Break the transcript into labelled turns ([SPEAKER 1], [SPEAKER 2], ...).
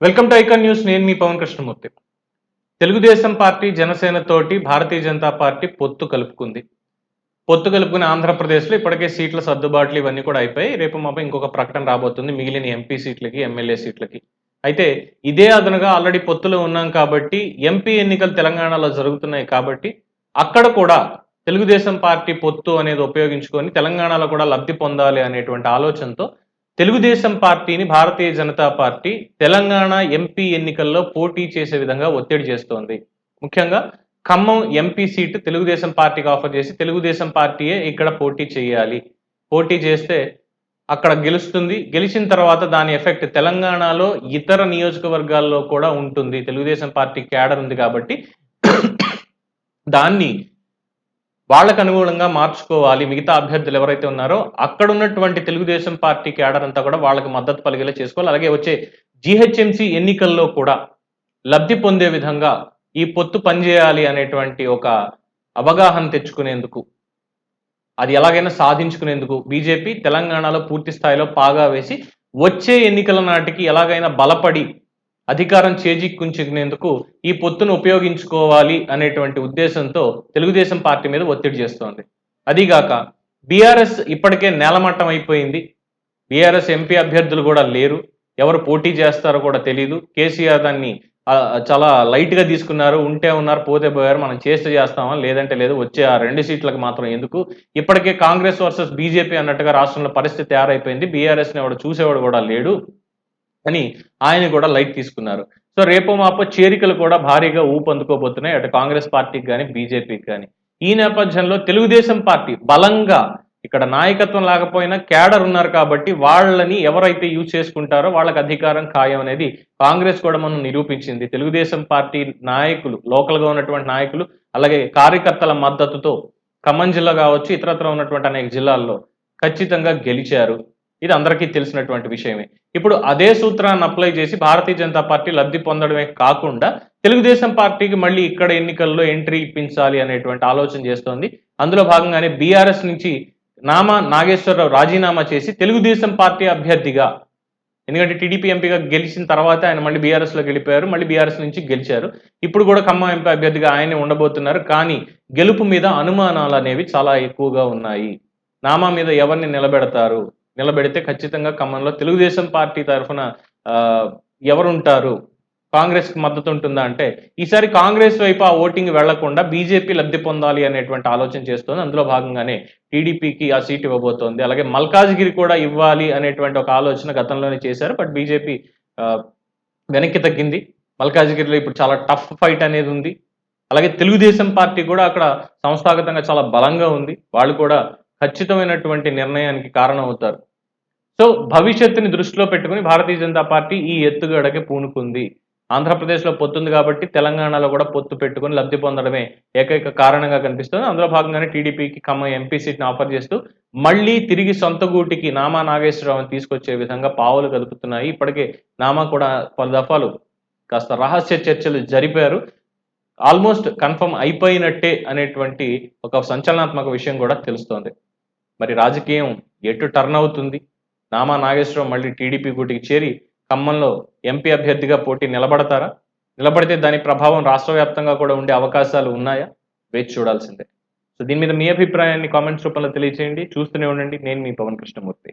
[SPEAKER 1] Welcome to icon news. నేను మీ Pawan Krishnamurthy. Telugu Desam party Janasena తోటి Bharatiya Janata party పొత్తు కలుపుకుంది. పొత్తు కలుపుకుని ఆంధ్రప్రదేశ్లో ఇప్పటికే సీట్ల సర్దుబాట్లు ఇవన్నీ కూడా అయిపోయి రేపు మాపై ఇంకొక ప్రకటన రాబోతుంది మిగిలిన ఎంపీ సీట్లకి, ఎమ్మెల్యే సీట్లకి. అయితే ఇదే అదనుగా ఆల్రెడీ పొత్తులో ఉన్నాం కాబట్టి ఎంపీ ఎన్నికలు తెలంగాణలో జరుగుతున్నాయి కాబట్టి అక్కడ కూడా తెలుగుదేశం పార్టీ పొత్తు అనేది ఉపయోగించుకొని తెలంగాణలో కూడా లబ్ధి పొందాలి అనేటువంటి ఆలోచనతో తెలుగుదేశం పార్టీని భారతీయ జనతా పార్టీ తెలంగాణ ఎంపీ ఎన్నికల్లో పోటీ చేసే విధంగా ఒత్తిడి చేస్తోంది. ముఖ్యంగా ఖమ్మం ఎంపీ సీటు తెలుగుదేశం పార్టీకి ఆఫర్ చేసి తెలుగుదేశం పార్టీయే ఇక్కడ పోటీ చేయాలి, పోటీ చేస్తే అక్కడ గెలుస్తుంది, గెలిచిన తర్వాత దాని ఎఫెక్ట్ తెలంగాణలో ఇతర నియోజకవర్గాల్లో కూడా ఉంటుంది. తెలుగుదేశం పార్టీ క్యాడర్ ఉంది కాబట్టి దాన్ని వాళ్ళకు అనుగుణంగా మార్చుకోవాలి. మిగతా అభ్యర్థులు ఎవరైతే ఉన్నారో అక్కడ ఉన్నటువంటి తెలుగుదేశం పార్టీ క్యాడర్ అంతా కూడా వాళ్ళకి మద్దతు పలిగేలా చేసుకోవాలి. అలాగే వచ్చే జీహెచ్ఎంసీ ఎన్నికల్లో కూడా లబ్ధి పొందే విధంగా ఈ పొత్తు పనిచేయాలి అనేటువంటి ఒక అవగాహన తెచ్చుకునేందుకు, అది ఎలాగైనా సాధించుకునేందుకు బీజేపీ తెలంగాణలో పూర్తి స్థాయిలో పాగా వేసి వచ్చే ఎన్నికల నాటికి ఎలాగైనా బలపడి అధికారం చేజిక్కుంచుకునేందుకు ఈ పొత్తును ఉపయోగించుకోవాలి అనేటువంటి ఉద్దేశంతో తెలుగుదేశం పార్టీ మీద ఒత్తిడి చేస్తోంది. అదిగాక బీఆర్ఎస్ ఇప్పటికే నేలమట్టం అయిపోయింది. బీఆర్ఎస్ ఎంపీ అభ్యర్థులు కూడా లేరు, ఎవరు పోటీ చేస్తారో కూడా తెలియదు. కేసీఆర్ దాన్ని చాలా లైట్గా తీసుకున్నారు. ఉంటే ఉన్నారు, పోతే పోయారు, మనం చేస్తే చేస్తామా లేదంటే లేదు, వచ్చే ఆ 2 సీట్లకు మాత్రం ఎందుకు, ఇప్పటికే కాంగ్రెస్ వర్సెస్ బీజేపీ అన్నట్టుగా రాష్ట్రంలో పరిస్థితి తయారైపోయింది, బీఆర్ఎస్ని ఎవడు చూసేవాడు కూడా లేడు అని ఆయన కూడా లైట్ తీసుకున్నారు. సో రేపో మాపో చేరికలు కూడా భారీగా ఊపందుకోబోతున్నాయి అటు కాంగ్రెస్ పార్టీకి కానీ బీజేపీకి కానీ. ఈ నేపథ్యంలో తెలుగుదేశం పార్టీ బలంగా ఇక్కడ నాయకత్వం లేకపోయినా క్యాడర్ ఉన్నారు కాబట్టి వాళ్ళని ఎవరైతే యూజ్ చేసుకుంటారో వాళ్ళకి అధికారం ఖాయం అనేది కాంగ్రెస్ కూడా మనం నిరూపించింది. తెలుగుదేశం పార్టీ నాయకులు, లోకల్గా ఉన్నటువంటి నాయకులు, అలాగే కార్యకర్తల మద్దతుతో ఖమ్మం జిల్లా కావచ్చు, ఇతరత్ర ఉన్నటువంటి అనేక జిల్లాల్లో ఖచ్చితంగా గెలిచారు. ఇది అందరికీ తెలిసినటువంటి విషయమే. ఇప్పుడు అదే సూత్రాన్ని అప్లై చేసి భారతీయ జనతా పార్టీ లబ్ధి పొందడమే కాకుండా తెలుగుదేశం పార్టీకి మళ్ళీ ఇక్కడ ఎన్నికల్లో ఎంట్రీ ఇప్పించాలి అనేటువంటి ఆలోచన చేస్తోంది. అందులో భాగంగానే బీఆర్ఎస్ నుంచి నామా నాగేశ్వరరావు రాజీనామా చేసి తెలుగుదేశం పార్టీ అభ్యర్థిగా, ఎందుకంటే టీడీపీ ఎంపీగా గెలిచిన తర్వాత ఆయన మళ్ళీ బీఆర్ఎస్లో గెలిపారు, మళ్ళీ బీఆర్ఎస్ నుంచి గెలిచారు. ఇప్పుడు కూడా ఖమ్మం ఎంపీ అభ్యర్థిగా ఆయనే ఉండబోతున్నారు. కానీ గెలుపు మీద అనుమానాలు అనేవి చాలా ఎక్కువగా ఉన్నాయి. నామా మీద ఎవరిని నిలబెడతారు, నిలబెడితే ఖచ్చితంగా ఖమ్మంలో తెలుగుదేశం పార్టీ తరఫున ఎవరుంటారు, కాంగ్రెస్కి మద్దతు ఉంటుందా అంటే ఈసారి కాంగ్రెస్ వైపు ఆ ఓటింగ్ వెళ్లకుండా బీజేపీ లబ్ధి పొందాలి అనేటువంటి ఆలోచన చేస్తోంది. అందులో భాగంగానే టీడీపీకి ఆ సీట్ ఇవ్వబోతోంది. అలాగే మల్కాజ్గిరి కూడా ఇవ్వాలి అనేటువంటి ఒక ఆలోచన గతంలోనే చేశారు. బట్ బీజేపీ వెనక్కి తగ్గింది. మల్కాజ్గిరిలో ఇప్పుడు చాలా టఫ్ ఫైట్ అనేది ఉంది. అలాగే తెలుగుదేశం పార్టీ కూడా అక్కడ సంస్థాగతంగా చాలా బలంగా ఉంది. వాళ్ళు కూడా ఖచ్చితమైనటువంటి నిర్ణయానికి కారణమవుతారు. సో భవిష్యత్తుని దృష్టిలో పెట్టుకుని భారతీయ జనతా పార్టీ ఈ ఎత్తుగడకి పూనుకుంది. ఆంధ్రప్రదేశ్లో పొత్తుంది కాబట్టి తెలంగాణలో కూడా పొత్తు పెట్టుకుని లబ్ధి పొందడమే ఏకైక కారణంగా కనిపిస్తుంది. అందులో భాగంగానే టీడీపీకి ఖమ్మం ఎంపీ సీట్ని ఆఫర్ చేస్తూ మళ్ళీ తిరిగి సొంత గూటికి నామా నాగేశ్వరరావుని తీసుకొచ్చే విధంగా పావులు కదుపుతున్నాయి. ఇప్పటికే నామా కూడా పలు దఫాలు కాస్త రహస్య చర్చలు జరిపారు. ఆల్మోస్ట్ కన్ఫర్మ్ అయిపోయినట్టే అనేటువంటి ఒక సంచలనాత్మక విషయం కూడా తెలుస్తోంది. మరి రాజకీయం ఎటు టర్న్ అవుతుంది? నామా నాగేశ్వరరావు మళ్ళీ టీడీపీ గూటికి చేరి ఖమ్మంలో ఎంపీ అభ్యర్థిగా పోటీ నిలబడతారా? నిలబడితే దాని ప్రభావం రాష్ట్ర వ్యాప్తంగా కూడా ఉండే అవకాశాలు ఉన్నాయా? వేచి చూడాల్సిందే. సో దీని మీద మీ అభిప్రాయాన్ని కామెంట్స్ రూపంలో తెలియజేయండి. చూస్తూనే ఉండండి. నేను మీ పవన్ కృష్ణమూర్తి.